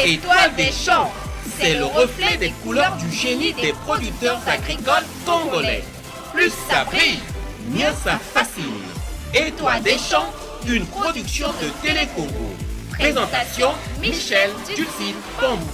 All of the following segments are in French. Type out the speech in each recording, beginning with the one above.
Étoile des champs, c'est le reflet des couleurs du génie des producteurs agricoles congolais. Plus ça brille, mieux ça fascine. Étoile des champs, une production de Télé Congo. Présentation Michel Dulcine Pambou.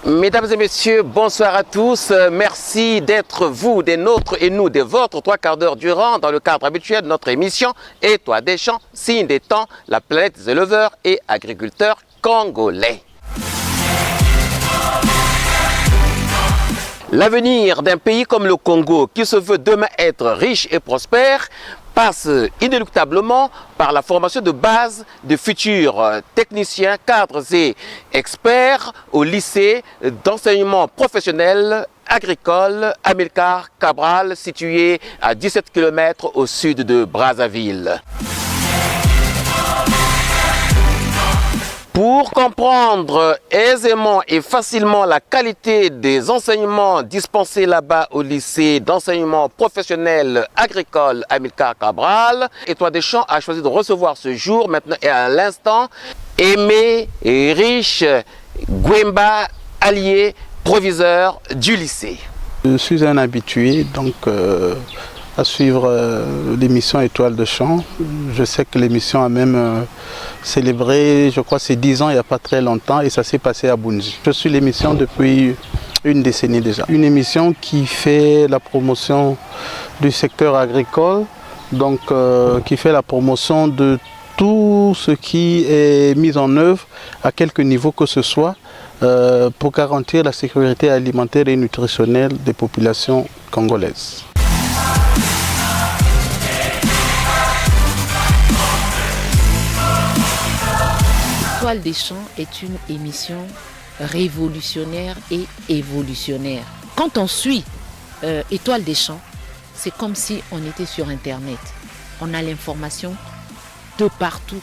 Mesdames et messieurs, bonsoir à tous. Merci d'être vous, des nôtres et nous, des vôtres, 3 quarts d'heure durant dans le cadre habituel de notre émission Étoile des champs, signe des temps, la planète des éleveurs et agriculteurs congolais. L'avenir d'un pays comme le Congo, qui se veut demain être riche et prospère, passe inéluctablement par la formation de base de futurs techniciens, cadres et experts au lycée d'enseignement professionnel agricole Amilcar Cabral, situé à 17 km au sud de Brazzaville. Pour comprendre aisément et facilement la qualité des enseignements dispensés là-bas au lycée d'enseignement professionnel agricole Amilcar Cabral, Étoile des champs a choisi de recevoir ce jour, maintenant et à l'instant, Aimé Riche Gwemba Allié, proviseur du lycée. Je suis un habitué donc à suivre l'émission Étoile de champs. Je sais que l'émission a même célébré, je crois, ses 10 ans il n'y a pas très longtemps et ça s'est passé à Bunji. Je suis l'émission depuis une décennie déjà. Une émission qui fait la promotion du secteur agricole, donc qui fait la promotion de tout ce qui est mis en œuvre à quelque niveau que ce soit pour garantir la sécurité alimentaire et nutritionnelle des populations congolaises. Étoile des champs est une émission révolutionnaire et évolutionnaire. Quand on suit Étoile des champs, c'est comme si on était sur Internet. On a l'information de partout.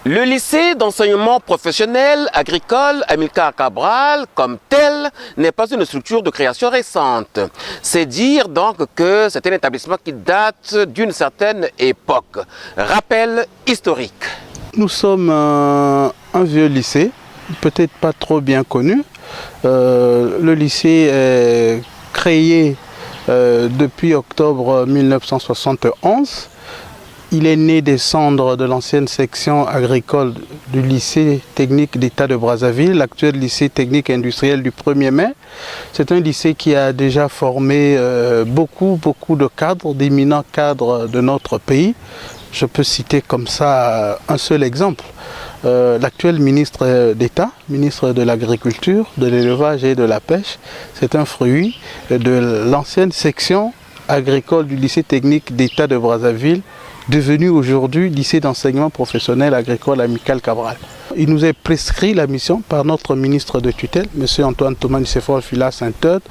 Le lycée d'enseignement professionnel agricole Amilcar Cabral, comme tel, n'est pas une structure de création récente. C'est dire donc que c'est un établissement qui date d'une certaine époque. Rappel historique. Nous sommes un vieux lycée, peut-être pas trop bien connu. Le lycée est créé depuis octobre 1971. Il est né des cendres de l'ancienne section agricole du lycée technique d'État de Brazzaville, l'actuel lycée technique industriel du 1er mai. C'est un lycée qui a déjà formé beaucoup de cadres, d'éminents cadres de notre pays. Je peux citer comme ça un seul exemple. L'actuel ministre d'État, ministre de l'Agriculture, de l'Élevage et de la Pêche, c'est un fruit de l'ancienne section agricole du lycée technique d'État de Brazzaville, devenu aujourd'hui lycée d'enseignement professionnel agricole Amilcar Cabral. Il nous est prescrit la mission par notre ministre de tutelle, M. Antoine Thomas Nicéphore Fila Saint-Eudes,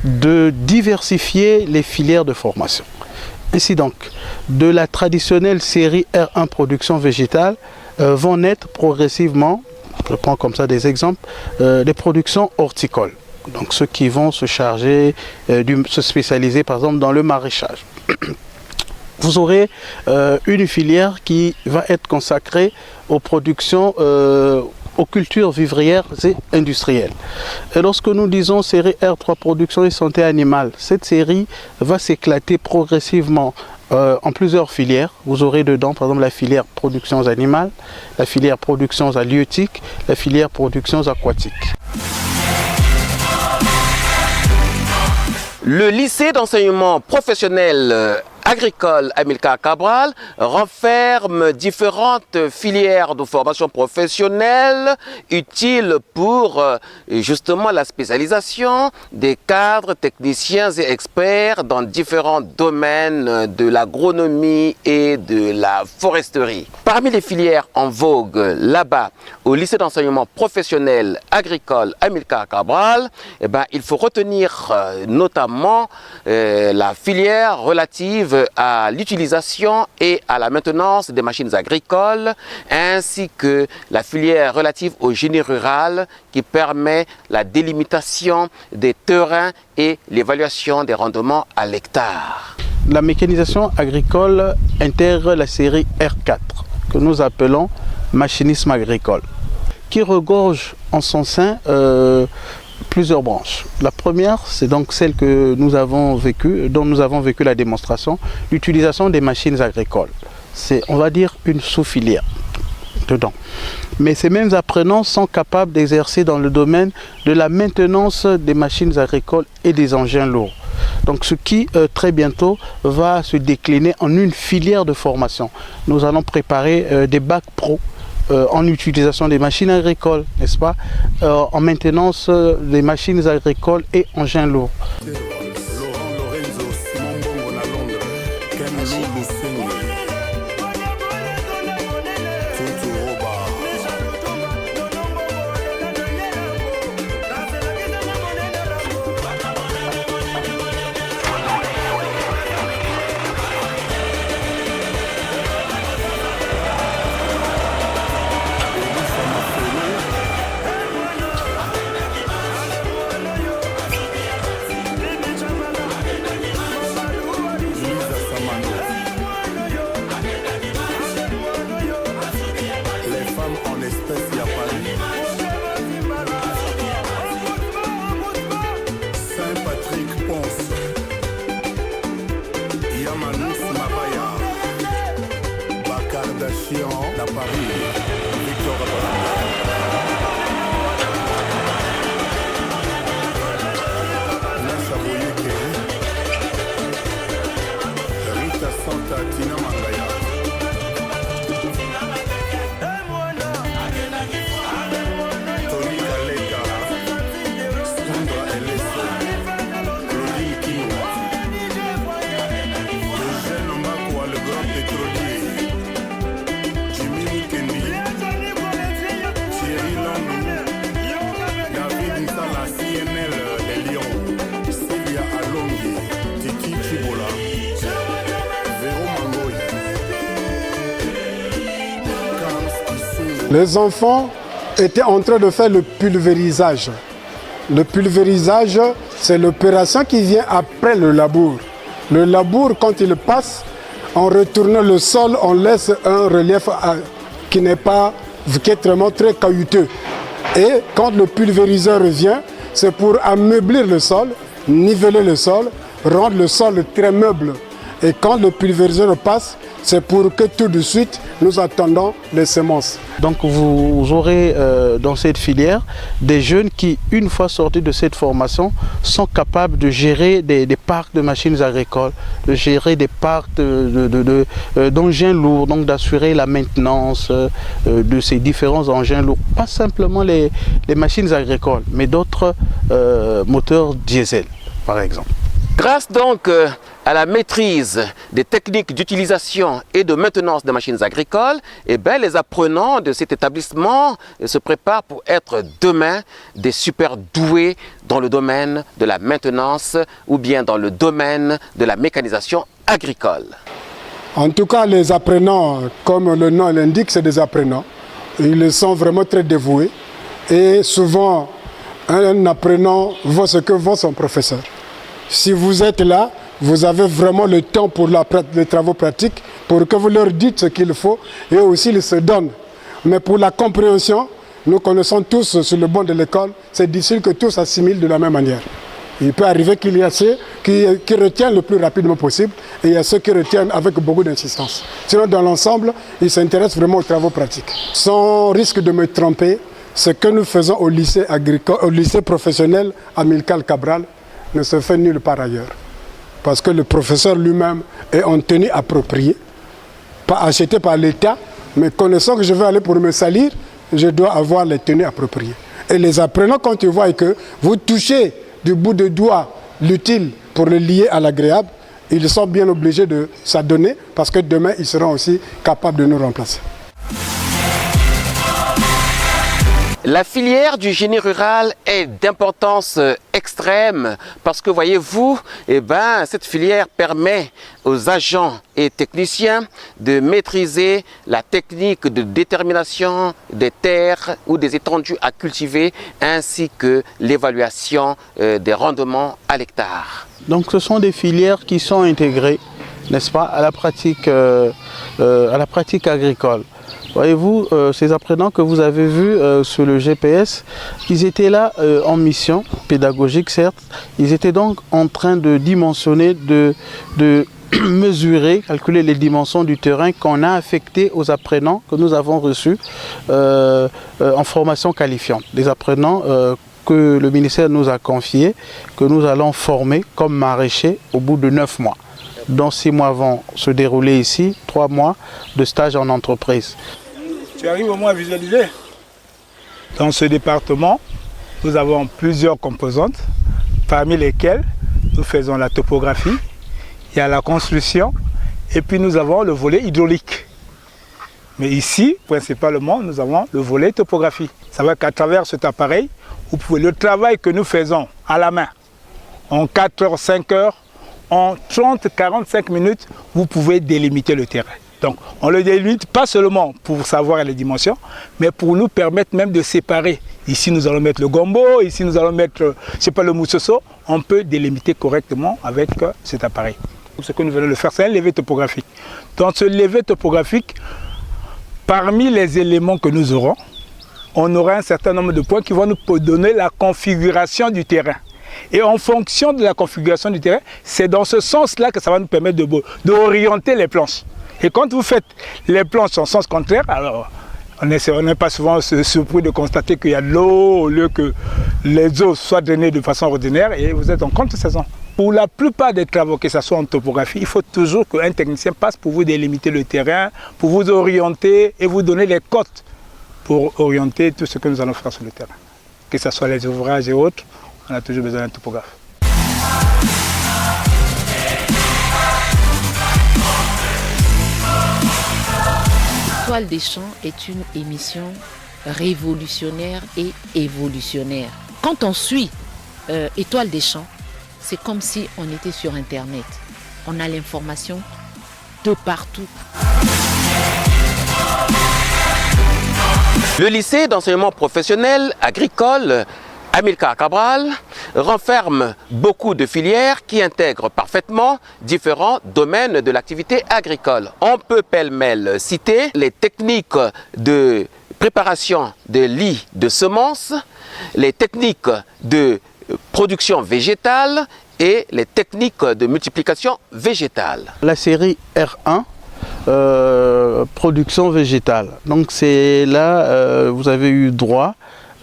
de diversifier les filières de formation. Ainsi donc, de la traditionnelle série R1 production végétale vont naître progressivement, je prends comme ça des exemples, des productions horticoles. Donc ceux qui vont se charger, se spécialiser par exemple dans le maraîchage. Vous aurez une filière qui va être consacrée aux productions, aux cultures vivrières et industrielles. Et lorsque nous disons série R3 production et santé animale, cette série va s'éclater progressivement en plusieurs filières. Vous aurez dedans par exemple la filière productions animales, la filière productions halieutiques, la filière productions aquatiques. Le lycée d'enseignement professionnel agricole Amilcar Cabral renferme différentes filières de formation professionnelle utiles pour justement la spécialisation des cadres, techniciens et experts dans différents domaines de l'agronomie et de la foresterie. Parmi les filières en vogue là-bas au lycée d'enseignement professionnel agricole Amilcar Cabral, il faut retenir notamment la filière relative à l'utilisation et à la maintenance des machines agricoles, ainsi que la filière relative au génie rural qui permet la délimitation des terrains et l'évaluation des rendements à l'hectare. la mécanisation agricole intègre la série R4, que nous appelons machinisme agricole, qui regorge en son sein plusieurs branches. La première, c'est donc celle que nous avons vécue, dont nous avons vécu la démonstration, l'utilisation des machines agricoles. C'est, on va dire, une sous-filière dedans. Mais ces mêmes apprenants sont capables d'exercer dans le domaine de la maintenance des machines agricoles et des engins lourds. Donc ce qui très bientôt va se décliner en une filière de formation. Nous allons préparer des bacs pro en utilisation des machines agricoles, n'est-ce pas, en maintenance des machines agricoles et engins lourds. Les enfants étaient en train de faire le pulvérisage. Le pulvérisage, c'est l'opération qui vient après le labour. Le labour, quand il passe, en retournant le sol, on laisse un relief qui est vraiment très caillouteux. Et quand le pulvériseur revient, c'est pour ameublir le sol, niveler le sol, rendre le sol très meuble. Et quand le pulvériseur passe, c'est pour que tout de suite, nous attendons les semences. Donc vous aurez dans cette filière des jeunes qui, une fois sortis de cette formation, sont capables de gérer des parcs de machines agricoles, de gérer des parcs d'engins lourds, donc d'assurer la maintenance de ces différents engins lourds. Pas simplement les machines agricoles, mais d'autres moteurs diesel, par exemple. Grâce donc à la maîtrise des techniques d'utilisation et de maintenance des machines agricoles, eh bien, les apprenants de cet établissement se préparent pour être demain des super doués dans le domaine de la maintenance ou bien dans le domaine de la mécanisation agricole. En tout cas, les apprenants, comme le nom l'indique, c'est des apprenants. Ils sont vraiment très dévoués et souvent, un apprenant voit ce que voit son professeur. Si vous êtes là, vous avez vraiment le temps pour les travaux pratiques, pour que vous leur dites ce qu'il faut, et aussi ils se donnent. Mais pour la compréhension, nous connaissons tous sur le banc de l'école, c'est difficile que tous assimilent de la même manière. Il peut arriver qu'il y a ceux qui retiennent le plus rapidement possible, et il y a ceux qui retiennent avec beaucoup d'insistance. Sinon, dans l'ensemble, ils s'intéressent vraiment aux travaux pratiques. Sans risque de me tromper, ce que nous faisons au lycée professionnel Amilcar Cabral ne se fait nulle part ailleurs. Parce que le professeur lui-même est en tenue appropriée, pas achetée par l'État, mais connaissant que je vais aller pour me salir, je dois avoir les tenues appropriées. Et les apprenants, quand ils voient que vous touchez du bout de doigt l'utile pour le lier à l'agréable, ils sont bien obligés de s'adonner parce que demain, ils seront aussi capables de nous remplacer. La filière du génie rural est d'importance extrême parce que, voyez-vous, cette filière permet aux agents et techniciens de maîtriser la technique de détermination des terres ou des étendues à cultiver ainsi que l'évaluation des rendements à l'hectare. Donc ce sont des filières qui sont intégrées n'est-ce pas, à la pratique agricole. Voyez-vous, ces apprenants que vous avez vus sur le GPS, ils étaient là en mission pédagogique, certes. Ils étaient donc en train de dimensionner, de mesurer, calculer les dimensions du terrain qu'on a affecté aux apprenants que nous avons reçus en formation qualifiante. Des apprenants que le ministère nous a confiés, que nous allons former comme maraîchers au bout de 9 mois. Dont 6 mois vont se dérouler ici, 3 mois de stage en entreprise. Tu arrives au moins à visualiser. Dans ce département, nous avons plusieurs composantes, parmi lesquelles nous faisons la topographie, il y a la construction, et puis nous avons le volet hydraulique. Mais ici, principalement, nous avons le volet topographie. Ça veut dire qu'à travers cet appareil, vous pouvez, le travail que nous faisons à la main, en 4 heures, 5 heures, en 30-45 minutes, vous pouvez délimiter le terrain. Donc, on le délimite pas seulement pour savoir les dimensions, mais pour nous permettre même de séparer. Ici, nous allons mettre le gombo, ici, nous allons mettre, je sais pas, le moussoso. On peut délimiter correctement avec cet appareil. Ce que nous venons de faire, c'est un levé topographique. Dans ce levé topographique, parmi les éléments que nous aurons, on aura un certain nombre de points qui vont nous donner la configuration du terrain. Et en fonction de la configuration du terrain, c'est dans ce sens-là que ça va nous permettre d'orienter les planches. Et quand vous faites les planches en sens contraire, alors on n'est pas souvent surpris de constater qu'il y a de l'eau au lieu que les eaux soient drainées de façon ordinaire et vous êtes en contre-saison. Pour la plupart des travaux, que ce soit en topographie, il faut toujours qu'un technicien passe pour vous délimiter le terrain, pour vous orienter et vous donner les cotes pour orienter tout ce que nous allons faire sur le terrain. Que ce soit les ouvrages et autres, on a toujours besoin d'un topographe. Étoile des champs est une émission révolutionnaire et évolutionnaire. Quand on suit Étoile des champs, c'est comme si on était sur Internet. On a l'information de partout. Le lycée d'enseignement professionnel agricole Amilcar Cabral renferme beaucoup de filières qui intègrent parfaitement différents domaines de l'activité agricole. On peut pêle-mêle citer les techniques de préparation de lits de semences, les techniques de production végétale et les techniques de multiplication végétale. La série R1, production végétale. Donc c'est là, vous avez eu droit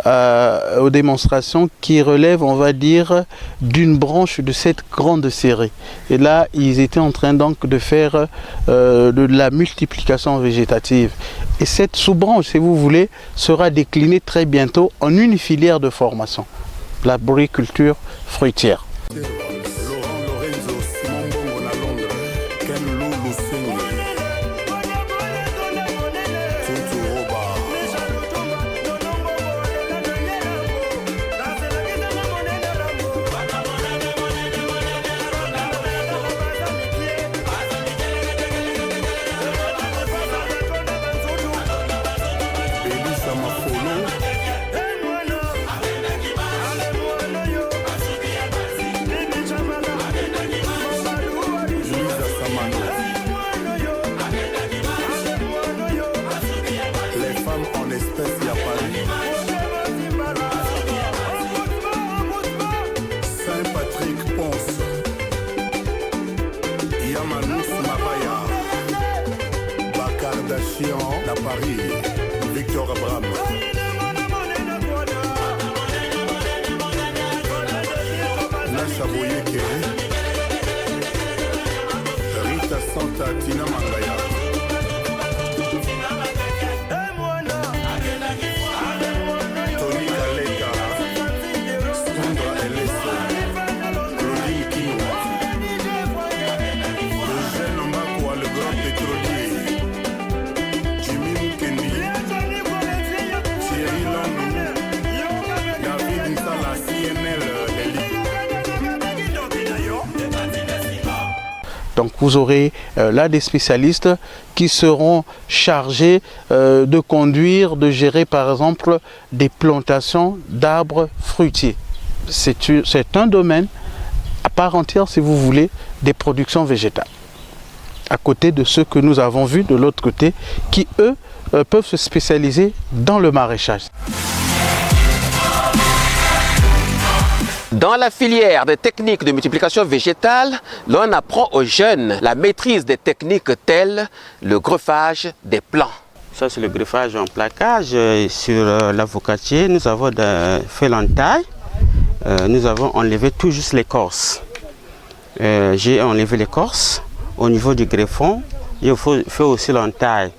aux démonstrations qui relèvent, on va dire, d'une branche de cette grande série. Et là, ils étaient en train donc de faire de la multiplication végétative. Et cette sous-branche, si vous voulez, sera déclinée très bientôt en une filière de formation, l'arboriculture fruitière. À Paris, Victor Abraham. Nasha Boyeke, Rita Santa, Tina Mangaya. Tony Kaleka, Sandra Elesa, Claudine Kino, Eugène Makwa, le grand pétrolier. Donc vous aurez là des spécialistes qui seront chargés de conduire, de gérer par exemple des plantations d'arbres fruitiers. C'est un domaine à part entière, si vous voulez, des productions végétales. à côté de ceux que nous avons vus de l'autre côté, qui eux peuvent se spécialiser dans le maraîchage. Dans la filière des techniques de multiplication végétale, l'on apprend aux jeunes la maîtrise des techniques telles le greffage des plants. Ça, c'est le greffage en plaquage. Sur l'avocatier, nous avons fait l'entaille. Nous avons enlevé tout juste l'écorce. J'ai enlevé l'écorce. Au niveau du greffon, il faut faire aussi l'entaille.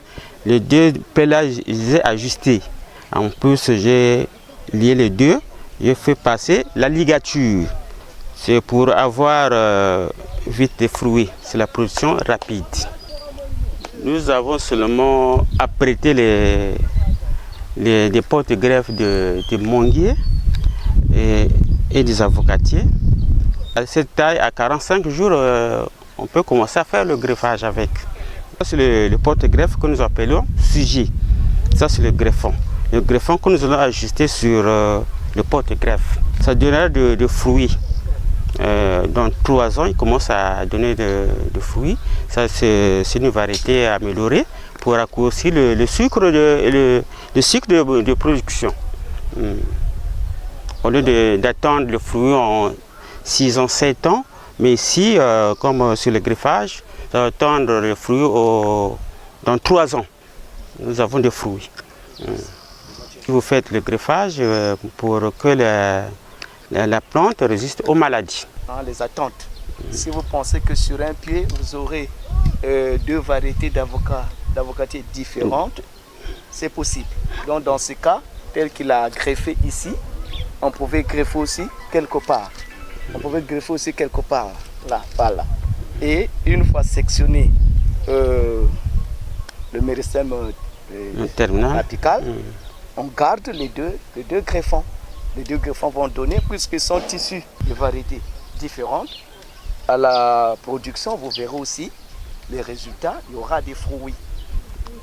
Les deux pélages, j'ai ajusté. En plus, j'ai lié les deux. Je fais passer la ligature. C'est pour avoir vite des fruits. C'est la production rapide. Nous avons seulement apprêté des porte-greffes de manguiers et des avocatiers. À cette taille, à 45 jours, on peut commencer à faire le greffage avec. Ça, c'est le porte-greffe que nous appelons sujet. Ça, c'est le greffon. Le greffon que nous allons ajuster sur le porte-greffe. Ça donnera de fruits. Dans 3 ans, il commence à donner de fruits. Ça, c'est une variété améliorée pour raccourcir le cycle de production. Au lieu d'attendre le fruit en 6 ans, 7 ans, mais ici, comme sur le greffage, ça va attendre le fruit dans 3 ans. Nous avons des fruits. Vous faites le greffage pour que la plante résiste aux maladies. Les attentes. Si vous pensez que sur un pied, vous aurez 2 variétés d'avocatiers différentes, c'est possible. Donc dans ce cas, tel qu'il a greffé ici, on pouvait greffer aussi quelque part. On pouvait greffer aussi quelque part, là, par là. Et une fois sectionné le méristème apical, on garde les deux greffons. Les 2 greffons vont donner, puisqu'ils sont issus de variétés différentes, à la production, vous verrez aussi les résultats, il y aura des fruits.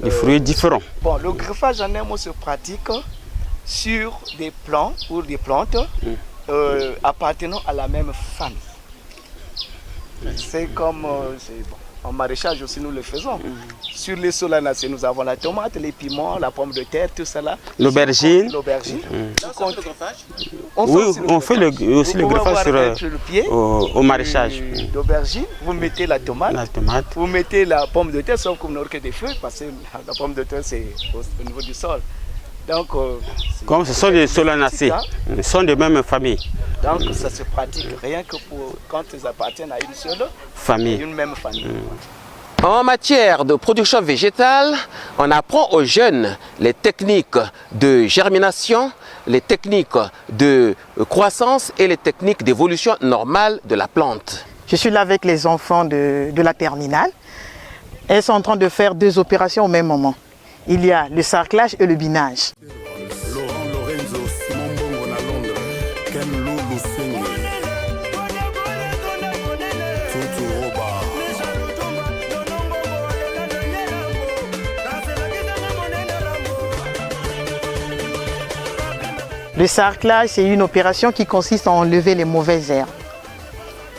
Des fruits différents. Bon, le greffage en un mot se pratique sur des plants ou des plantes appartenant à la même famille. C'est comme en maraîchage aussi nous le faisons. Sur les solanacées, nous avons la tomate, les piments, la pomme de terre, tout cela. L'aubergine. Oui, on fait aussi le greffage sur le pied au maraîchage. L'aubergine, vous mettez la tomate, vous mettez la pomme de terre, sauf qu'on n'a que des feuilles, parce que la pomme de terre c'est au niveau du sol. Donc, comme ce sont des solanacées, ils sont de même famille. Donc ça se pratique rien que quand ils appartiennent à une seule famille. Une même famille. En matière de production végétale, on apprend aux jeunes les techniques de germination, les techniques de croissance et les techniques d'évolution normale de la plante. Je suis là avec les enfants de la terminale. Elles sont en train de faire 2 opérations au même moment. Il y a le sarclage et le binage. Le sarclage, c'est une opération qui consiste à enlever les mauvaises herbes.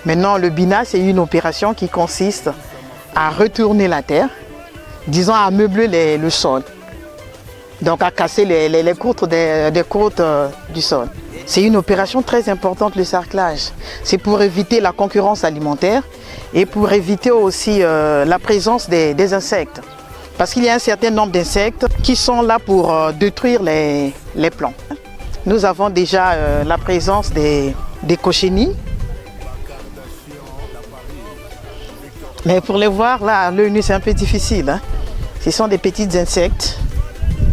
Maintenant, le binage, c'est une opération qui consiste à retourner la terre, disons à meubler le sol. Donc à casser les croûtes des croûtes du sol. C'est une opération très importante, le sarclage. C'est pour éviter la concurrence alimentaire et pour éviter aussi la présence des insectes. Parce qu'il y a un certain nombre d'insectes qui sont là pour détruire les plants. Nous avons déjà la présence des cochenilles. Mais pour les voir, là, à l'œil nu, c'est un peu difficile. Hein. Ce sont des petits insectes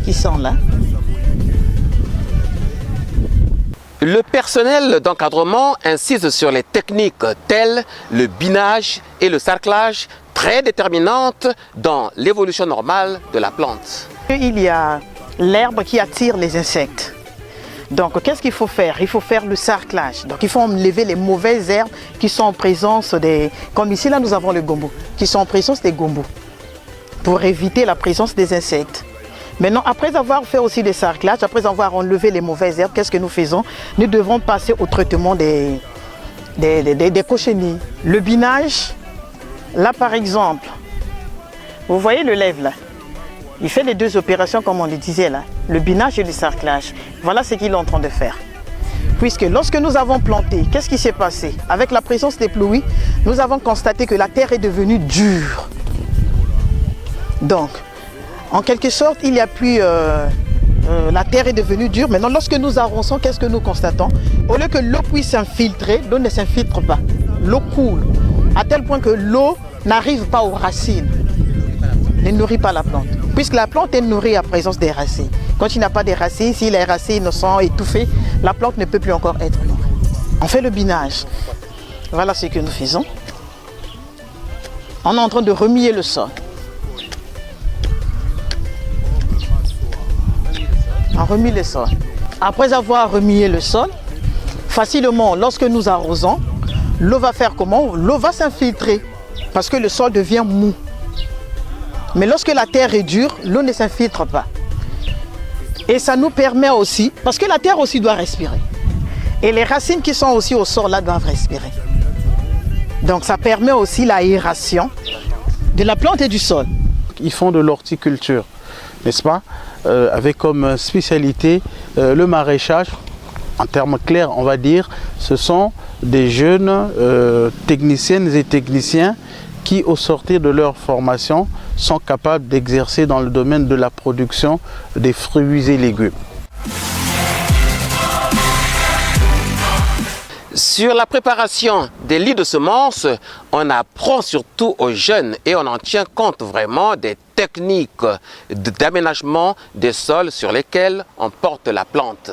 qui sont là. Le personnel d'encadrement insiste sur les techniques telles le binage et le sarclage, très déterminantes dans l'évolution normale de la plante. Il y a l'herbe qui attire les insectes. Donc, qu'est-ce qu'il faut faire? Il faut faire le sarclage. Donc, il faut enlever les mauvaises herbes qui sont en présence des... Comme ici, là, nous avons le gombo, qui sont en présence des gombos, pour éviter la présence des insectes. Maintenant, après avoir fait aussi des sarclages, après avoir enlevé les mauvaises herbes, qu'est-ce que nous faisons? Nous devons passer au traitement des cochenilles. Le binage, là, par exemple, Vous voyez le lève là? Il fait les deux opérations comme on le disait là, le binage et le sarclage. Voilà ce qu'il est en train de faire. Puisque lorsque nous avons planté, qu'est-ce qui s'est passé? Avec la présence des pluies, nous avons constaté que la terre est devenue dure. Donc, en quelque sorte, il n'y a plus... la terre est devenue dure. Maintenant, lorsque nous arrosons, qu'est-ce que nous constatons? Au lieu que l'eau puisse s'infiltrer, l'eau ne s'infiltre pas. L'eau coule, à tel point que l'eau n'arrive pas aux racines, ne nourrit pas la plante. Puisque la plante est nourrie à présence des racines. Quand il n'y a pas de racines, si les racines sont étouffées, la plante ne peut plus encore être nourrie. On fait le binage. Voilà ce que nous faisons. On est en train de remuer le sol. On remue le sol. Après avoir remué le sol, facilement, lorsque nous arrosons, l'eau va faire comment? L'eau va s'infiltrer parce que le sol devient mou. Mais lorsque la terre est dure, l'eau ne s'infiltre pas. Et ça nous permet aussi, parce que la terre aussi doit respirer. Et les racines qui sont aussi au sol là doivent respirer. Donc ça permet aussi l'aération de la plante et du sol. Ils font de l'horticulture, n'est-ce pas? Avec comme spécialité le maraîchage. En termes clairs, on va dire, ce sont des jeunes techniciennes et techniciens qui, au sortir de leur formation, sont capables d'exercer dans le domaine de la production des fruits et légumes. Sur la préparation des lits de semences, on apprend surtout aux jeunes et on en tient compte vraiment des techniques d'aménagement des sols sur lesquels on porte la plante.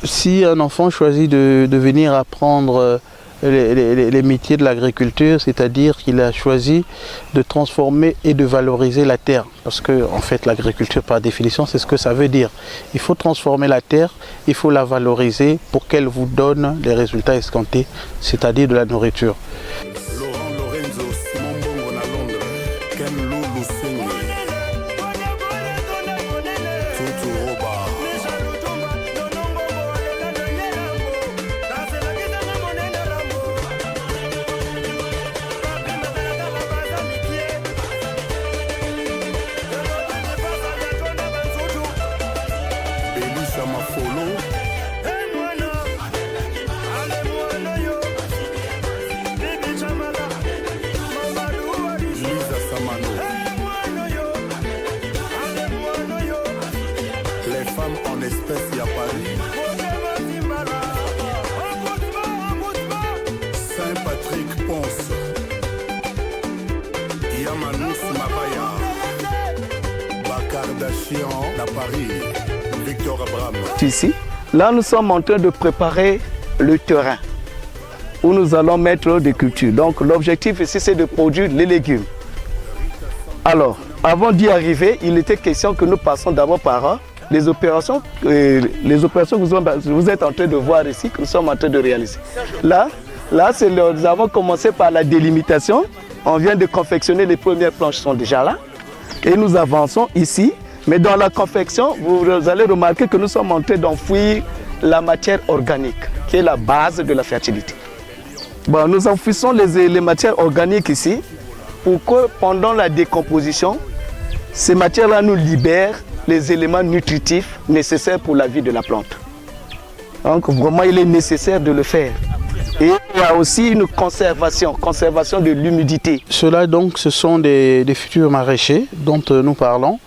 Si un enfant choisit de venir apprendre les métiers de l'agriculture, c'est-à-dire qu'il a choisi de transformer et de valoriser la terre. Parce que, en fait, l'agriculture, par définition, c'est ce que ça veut dire. Il faut transformer la terre, il faut la valoriser pour qu'elle vous donne les résultats escomptés, c'est-à-dire de la nourriture. Ici, là nous sommes en train de préparer le terrain où nous allons mettre des cultures. Donc l'objectif ici c'est de produire les légumes. Alors, avant d'y arriver, il était question que nous passons d'abord par les opérations que vous êtes en train de voir ici, que nous sommes en train de réaliser. Là nous avons commencé par la délimitation. On vient de confectionner, les premières planches sont déjà là. Et nous avançons ici. Mais dans la confection, vous allez remarquer que nous sommes en train d'enfouir la matière organique, qui est la base de la fertilité. Bon, nous enfouissons les matières organiques ici pour que pendant la décomposition, ces matières-là nous libèrent les éléments nutritifs nécessaires pour la vie de la plante. Donc vraiment, il est nécessaire de le faire. Et il y a aussi une conservation de l'humidité. Ceux-là, donc, ce sont des futurs maraîchers dont nous parlons.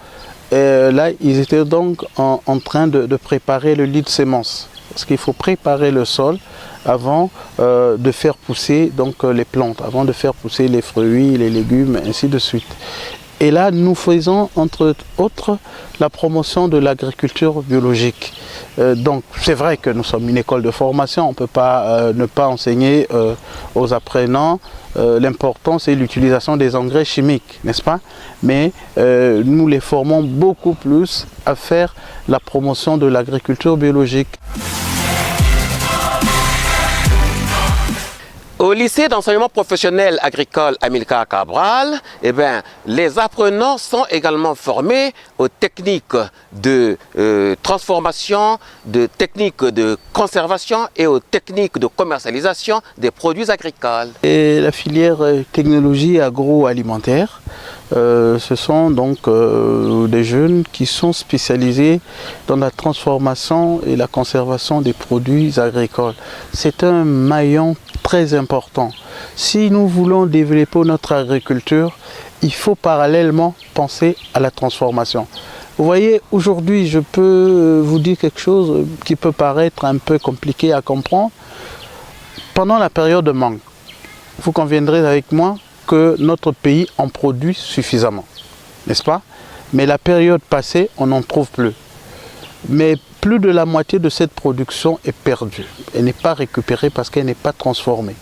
Et là, ils étaient donc en train de préparer le lit de semences. Parce qu'il faut préparer le sol avant de faire pousser donc, les plantes, avant de faire pousser les fruits, les légumes, ainsi de suite. Et là, nous faisons entre autres la promotion de l'agriculture biologique. Donc, c'est vrai que nous sommes une école de formation, on ne peut pas ne pas enseigner aux apprenants. L'important, c'est l'utilisation des engrais chimiques, n'est-ce pas? Mais nous les formons beaucoup plus à faire la promotion de l'agriculture biologique. Au lycée d'enseignement professionnel agricole Amilcar Cabral, les apprenants sont également formés aux techniques de transformation, de techniques de conservation et aux techniques de commercialisation des produits agricoles. Et la filière technologie agroalimentaire Ce sont donc des jeunes qui sont spécialisés dans la transformation et la conservation des produits agricoles. C'est un maillon très important. Si nous voulons développer notre agriculture, il faut parallèlement penser à la transformation. Vous voyez, aujourd'hui, je peux vous dire quelque chose qui peut paraître un peu compliqué à comprendre. Pendant la période de mangue, vous conviendrez avec moi que notre pays en produit suffisamment, n'est-ce pas? Mais la période passée, on n'en trouve plus. Mais plus de la moitié de cette production est perdue. Elle n'est pas récupérée parce qu'elle n'est pas transformée.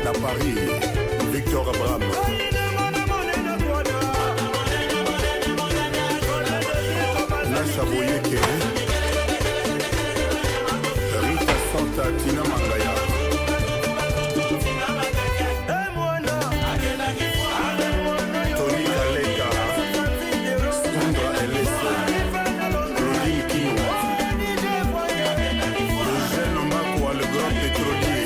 La Paris, Victor Abraham. Nasha Boyeke, Rita Santa, Tina Mangaya. Tony Kaleka, Sandra Elese, Claudine Kinoa, Eugène Makwa, le grand pétrolier.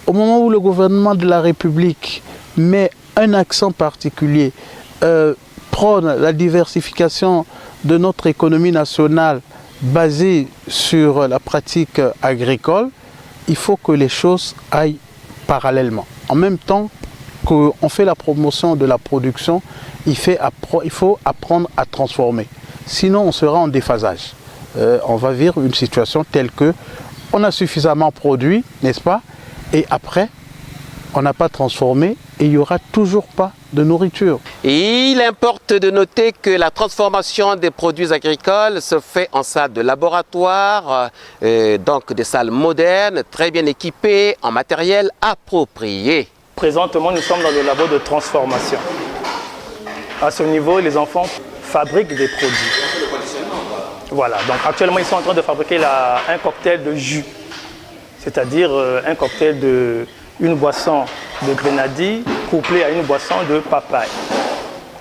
Au moment où le gouvernement de la République met un accent particulier, prône la diversification de notre économie nationale basée sur la pratique agricole, il faut que les choses aillent parallèlement. En même temps qu'on fait la promotion de la production, il faut apprendre à transformer. Sinon, on sera en déphasage. On va vivre une situation telle que on a suffisamment produit, n'est-ce pas? Et après, on n'a pas transformé et il n'y aura toujours pas de nourriture. Et il importe de noter que la transformation des produits agricoles se fait en salle de laboratoire, donc des salles modernes, très bien équipées, en matériel approprié. Présentement, nous sommes dans le labo de transformation. À ce niveau, les enfants fabriquent des produits. Voilà, donc actuellement, ils sont en train de fabriquer un cocktail de jus. C'est-à-dire un cocktail une boisson de grenadille couplée à une boisson de papaye.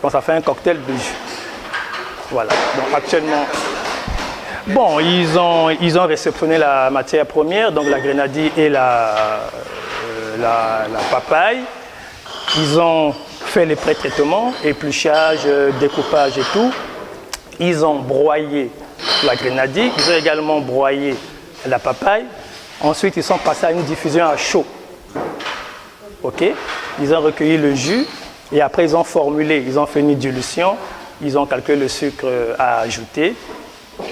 Donc ça fait un cocktail de jus. Voilà, donc actuellement, bon, ils ont réceptionné la matière première, donc la grenadille et la papaye. Ils ont fait les pré-traitements, épluchage, découpage et tout. Ils ont broyé la grenadille, ils ont également broyé la papaye. Ensuite, ils sont passés à une diffusion à chaud. Ok? Ils ont recueilli le jus et après, ils ont formulé, ils ont fait une dilution, ils ont calculé le sucre à ajouter.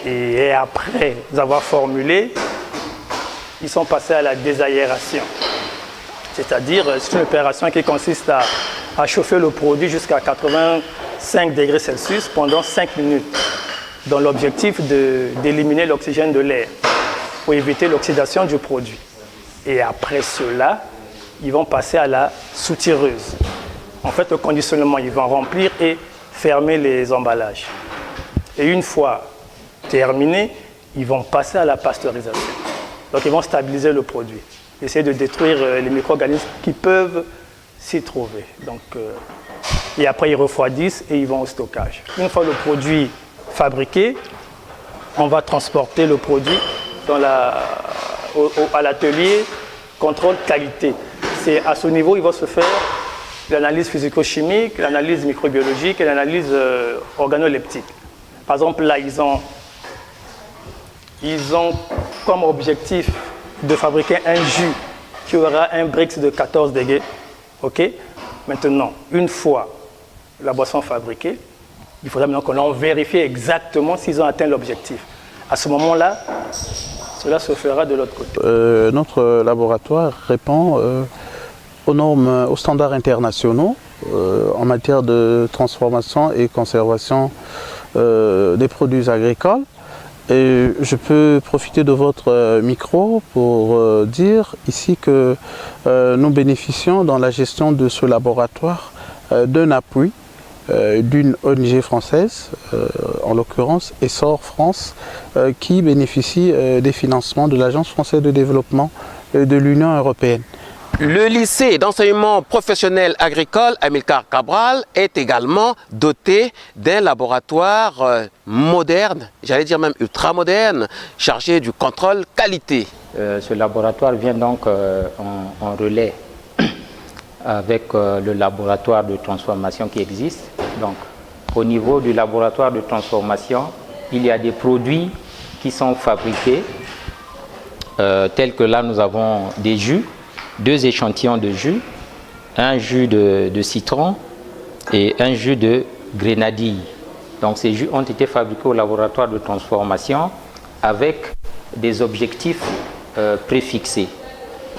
Et après avoir formulé, ils sont passés à la désaération. C'est-à-dire, c'est une opération qui consiste à chauffer le produit jusqu'à 85 degrés Celsius pendant 5 minutes, dans l'objectif d'éliminer l'oxygène de l'air, pour éviter l'oxydation du produit. Et après cela, ils vont passer à la soutireuse. En fait, le conditionnement, ils vont remplir et fermer les emballages. Et une fois terminé, ils vont passer à la pasteurisation. Donc, ils vont stabiliser le produit, essayer de détruire les micro-organismes qui peuvent s'y trouver. Donc, et après ils refroidissent et ils vont au stockage. Une fois le produit fabriqué, on va transporter le produit à l'atelier contrôle qualité. C'est à ce niveau il va se faire l'analyse physico-chimique, l'analyse microbiologique et l'analyse organoleptique. Par exemple, là, ils ont comme objectif de fabriquer un jus qui aura un Brix de 14 degrés. Okay? Maintenant, une fois la boisson fabriquée, il faudra maintenant qu'on vérifie exactement s'ils ont atteint l'objectif. À ce moment-là, cela se fera de l'autre côté. Notre laboratoire répond aux normes, aux standards internationaux en matière de transformation et conservation des produits agricoles. Et je peux profiter de votre micro pour dire ici que nous bénéficions dans la gestion de ce laboratoire d'un appui d'une ONG française, en l'occurrence Essor France, qui bénéficie des financements de l'Agence française de développement de l'Union européenne. Le lycée d'enseignement professionnel agricole Amilcar Cabral est également doté d'un laboratoire moderne, j'allais dire même ultra moderne, chargé du contrôle qualité. Ce laboratoire vient donc en relais avec le laboratoire de transformation qui existe. Donc, au niveau du laboratoire de transformation, il y a des produits qui sont fabriqués, tels que là nous avons des jus, 2 échantillons de jus, un jus de citron et un jus de grenadille. Donc ces jus ont été fabriqués au laboratoire de transformation avec des objectifs préfixés.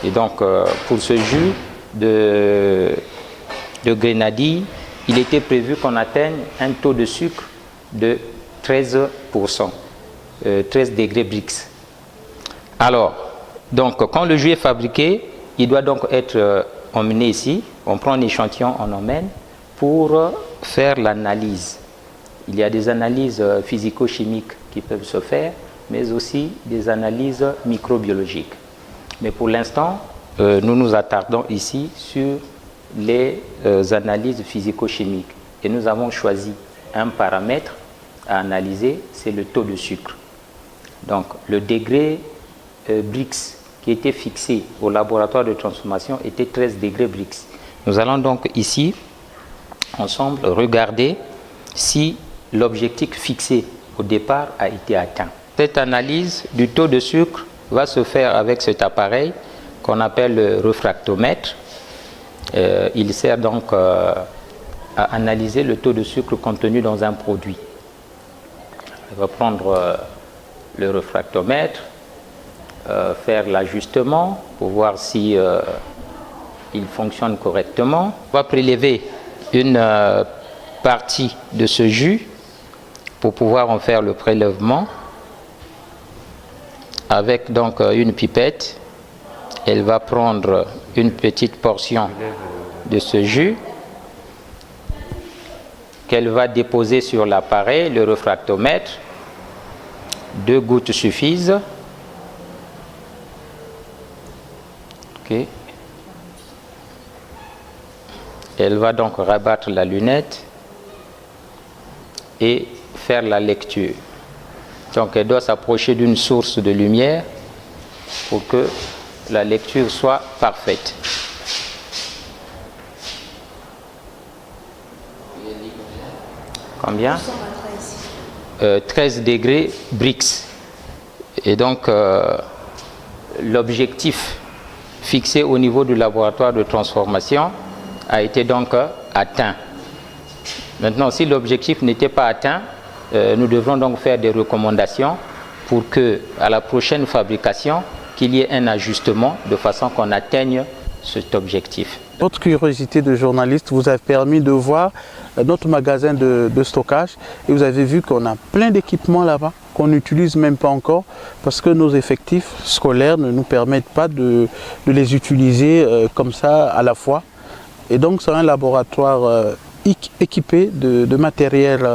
Et donc pour ce jus de grenadille, il était prévu qu'on atteigne un taux de sucre de 13%, 13 degrés Brix. Alors, donc quand le jus est fabriqué, il doit donc être emmené ici, on prend un échantillon, on emmène pour faire l'analyse. Il y a des analyses physico-chimiques qui peuvent se faire, mais aussi des analyses microbiologiques. Mais pour l'instant, nous nous attardons ici sur les analyses physico-chimiques. Et nous avons choisi un paramètre à analyser, c'est le taux de sucre. Donc le degré Brix qui était fixé au laboratoire de transformation était 13 degrés Brix. Nous allons donc ici, ensemble, regarder si l'objectif fixé au départ a été atteint. Cette analyse du taux de sucre va se faire avec cet appareil qu'on appelle le refractomètre. Il sert donc à analyser le taux de sucre contenu dans un produit. On va prendre le refractomètre, faire l'ajustement pour voir si il fonctionne correctement. On va prélever une partie de ce jus pour pouvoir en faire le prélèvement avec donc une pipette. Elle va prendre une petite portion de ce jus qu'elle va déposer sur l'appareil, le refractomètre. 2 gouttes suffisent. Okay. Elle va donc rabattre la lunette et faire la lecture. Donc elle doit s'approcher d'une source de lumière pour que la lecture soit parfaite. Combien ? 13 degrés Brix. Et donc l'objectif fixé au niveau du laboratoire de transformation a été donc atteint. Maintenant, si l'objectif n'était pas atteint, nous devrons donc faire des recommandations pour que, à la prochaine fabrication, qu'il y ait un ajustement de façon qu'on atteigne cet objectif. Votre curiosité de journaliste vous a permis de voir notre magasin de stockage et vous avez vu qu'on a plein d'équipements là-bas qu'on n'utilise même pas encore parce que nos effectifs scolaires ne nous permettent pas de les utiliser comme ça à la fois. Et donc c'est un laboratoire équipé de matériel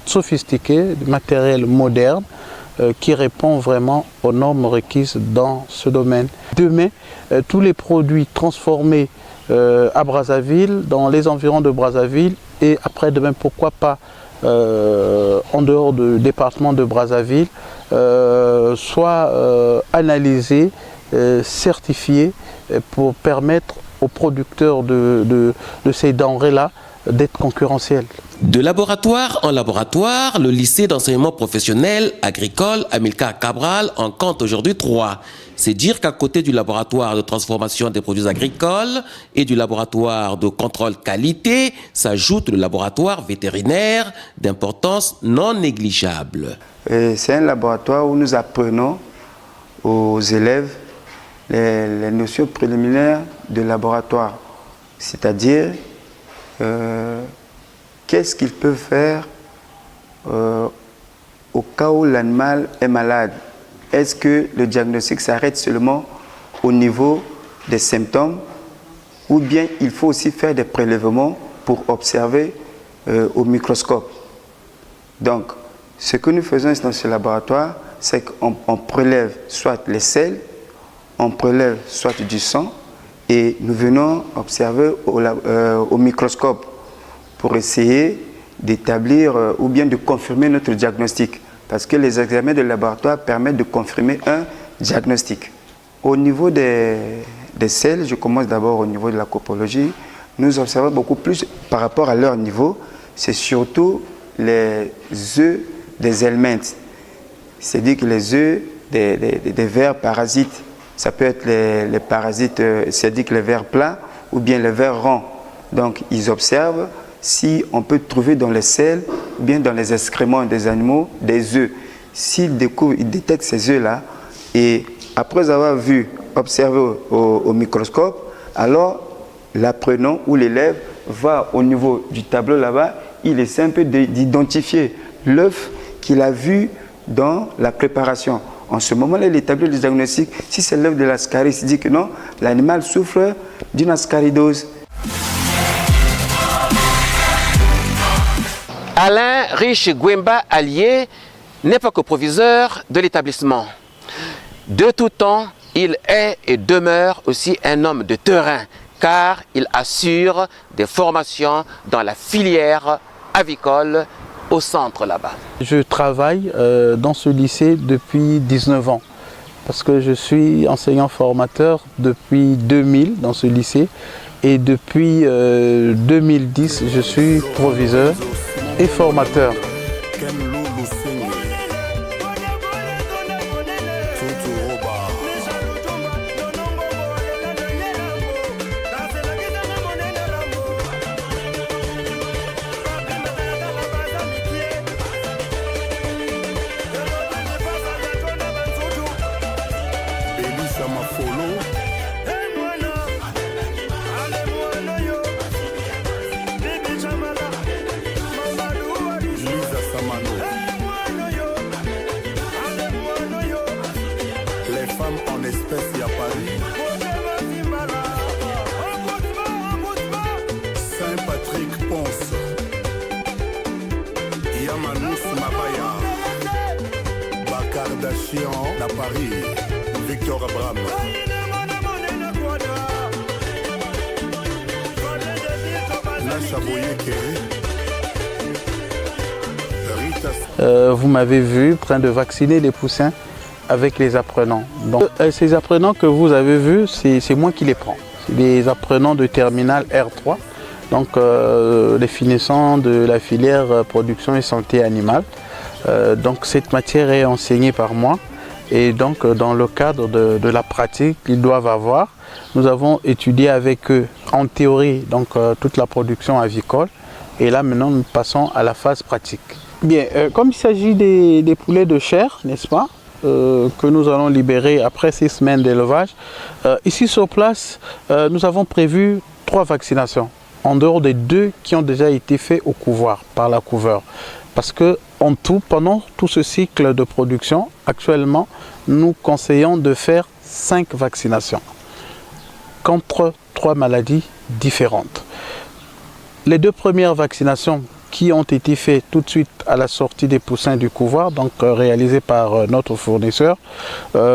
sophistiqué, de matériel moderne qui répond vraiment aux normes requises dans ce domaine. Demain, tous les produits transformés à Brazzaville, dans les environs de Brazzaville, et après demain, pourquoi pas en dehors du département de Brazzaville, soit analysés, certifiés pour permettre aux producteurs de ces denrées-là d'être concurrentiels. De laboratoire en laboratoire, le lycée d'enseignement professionnel agricole Amilcar Cabral en compte aujourd'hui 3. C'est dire qu'à côté du laboratoire de transformation des produits agricoles et du laboratoire de contrôle qualité, s'ajoute le laboratoire vétérinaire d'importance non négligeable. C'est un laboratoire où nous apprenons aux élèves les notions préliminaires de laboratoire, c'est-à-dire qu'est-ce qu'ils peuvent faire au cas où l'animal est malade. Est-ce que le diagnostic s'arrête seulement au niveau des symptômes ou bien il faut aussi faire des prélèvements pour observer au microscope. Donc, ce que nous faisons dans ce laboratoire, c'est qu'on prélève soit les selles, on prélève soit du sang et nous venons observer au microscope pour essayer d'établir ou bien de confirmer notre diagnostic. Parce que les examens de laboratoire permettent de confirmer un diagnostic. Au niveau des selles, je commence d'abord au niveau de la copologie. Nous observons beaucoup plus par rapport à leur niveau. C'est surtout les œufs des helminths. C'est-à-dire que les œufs des vers parasites, ça peut être les parasites, c'est-à-dire que les vers plats ou bien les vers ronds. Donc ils observent si on peut trouver dans les selles ou bien dans les excréments des animaux des œufs. S'ils découvrent, ils détectent ces œufs-là et après avoir vu, observé au microscope, alors l'apprenant ou l'élève va au niveau du tableau là-bas, il essaie un peu d'identifier l'œuf qu'il a vu dans la préparation. En ce moment-là, il établit le diagnostic. Si c'est l'œuf de l'ascaris, il dit que non, l'animal souffre d'une ascaridose. Alain Riche Gwemba Allier n'est pas que proviseur de l'établissement. De tout temps, il est et demeure aussi un homme de terrain, car il assure des formations dans la filière avicole au centre là-bas. Je travaille dans ce lycée depuis 19 ans, parce que je suis enseignant formateur depuis 2000 dans ce lycée, et depuis 2010, je suis proviseur et formateur. À Paris, Victor Abraham. Vous m'avez vu en train de vacciner les poussins avec les apprenants. Donc, ces apprenants que vous avez vus, c'est moi qui les prends. C'est des apprenants de terminale R3, donc les finissants de la filière production et santé animale. Donc cette matière est enseignée par moi et donc dans le cadre de la pratique qu'ils doivent avoir, nous avons étudié avec eux en théorie donc toute la production avicole et là maintenant nous passons à la phase pratique. Bien, comme il s'agit des poulets de chair, n'est-ce pas, que nous allons libérer après 6 semaines d'élevage, ici sur place nous avons prévu 3 vaccinations en dehors des 2 qui ont déjà été faits au couvoir par la couveuse. Parce que en tout, pendant tout ce cycle de production, actuellement, nous conseillons de faire 5 vaccinations contre 3 maladies différentes. Les 2 premières vaccinations qui ont été faites tout de suite à la sortie des poussins du couvoir, donc réalisées par notre fournisseur,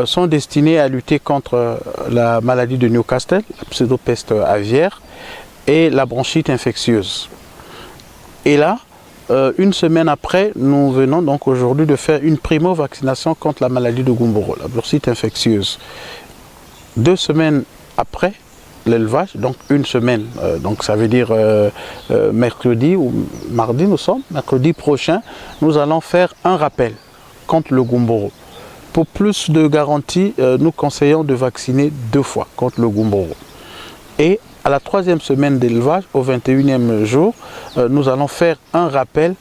sont destinées à lutter contre la maladie de Newcastle, la pseudopeste aviaire, et la bronchite infectieuse. Et là, une semaine après, nous venons donc aujourd'hui de faire une primo-vaccination contre la maladie de Gumboro, la bronchite infectieuse. 2 semaines après l'élevage, donc une semaine, donc ça veut dire mercredi ou mardi nous sommes, mercredi prochain, nous allons faire un rappel contre le Gumboro. Pour plus de garantie, nous conseillons de vacciner 2 fois contre le Gumboro. Et à la 3e semaine d'élevage, au 21e jour, nous allons faire un rappel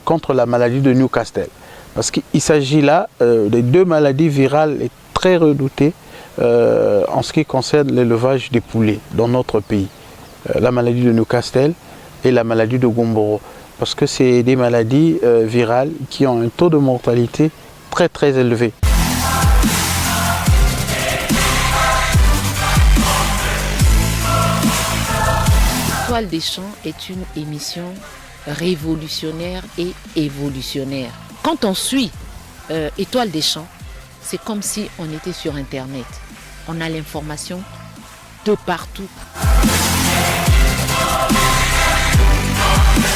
contre la maladie de Newcastle. Parce qu'il s'agit là des 2 maladies virales très redoutées en ce qui concerne l'élevage des poulets dans notre pays. La maladie de Newcastle et la maladie de Gumboro. Parce que c'est des maladies virales qui ont un taux de mortalité très élevé. Étoile des champs est une émission révolutionnaire et évolutionnaire. Quand on suit Étoile des champs, c'est comme si on était sur Internet. On a l'information de partout.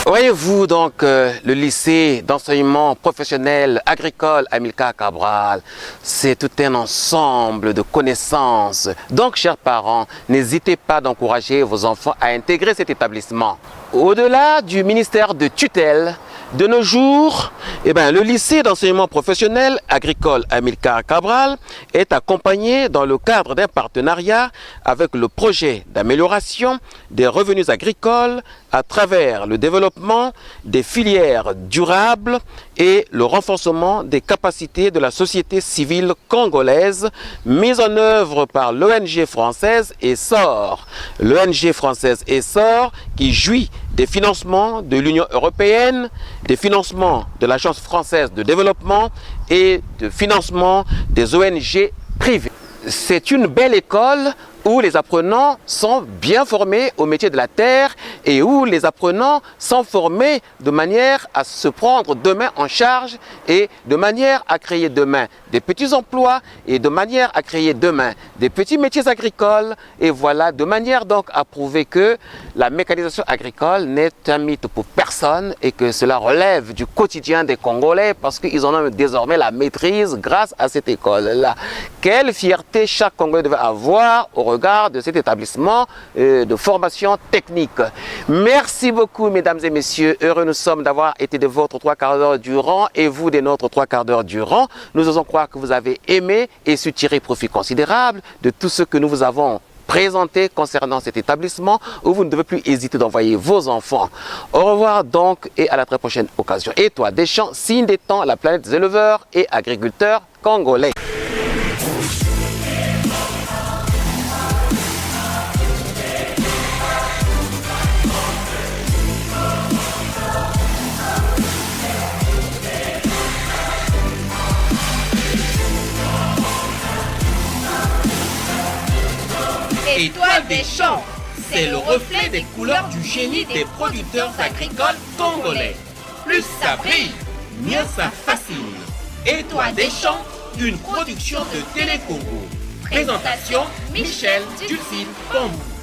Voyez-vous donc le lycée d'enseignement professionnel agricole Amilcar Cabral, c'est tout un ensemble de connaissances. Donc, chers parents, n'hésitez pas d'encourager vos enfants à intégrer cet établissement. Au-delà du ministère de tutelle, de nos jours, le lycée d'enseignement professionnel agricole Amilcar Cabral est accompagné dans le cadre d'un partenariat avec le projet d'amélioration des revenus agricoles à travers le développement des filières durables et le renforcement des capacités de la société civile congolaise mise en œuvre par l'ONG française Essor. L'ONG française Essor qui jouit des financements de l'Union européenne, des financements de l'Agence française de développement et de financement des ONG privées. C'est une belle école où les apprenants sont bien formés au métier de la terre et où les apprenants sont formés de manière à se prendre demain en charge et de manière à créer demain des petits emplois et de manière à créer demain des petits métiers agricoles et voilà, de manière donc à prouver que la mécanisation agricole n'est un mythe pour personne et que cela relève du quotidien des Congolais parce qu'ils en ont désormais la maîtrise grâce à cette école-là. Quelle fierté chaque Congolais devait avoir au regard de cet établissement de formation technique. Merci beaucoup mesdames et messieurs, heureux nous sommes d'avoir été de votre 3 quarts d'heure durant et vous de notre 3 quarts d'heure durant. Nous osons croire que vous avez aimé et su tirer profit considérable de tout ce que nous vous avons présenté concernant cet établissement où vous ne devez plus hésiter d'envoyer vos enfants. Au revoir donc et à la très prochaine occasion. Étoile des champs, signe des temps, la planète des éleveurs et agriculteurs congolais. Étoile des champs, c'est le reflet des couleurs du génie des producteurs agricoles congolais. Plus ça brille, mieux ça fascine. Étoile des champs, une production de Télé Congo. Présentation Michel Dulcine Pambou.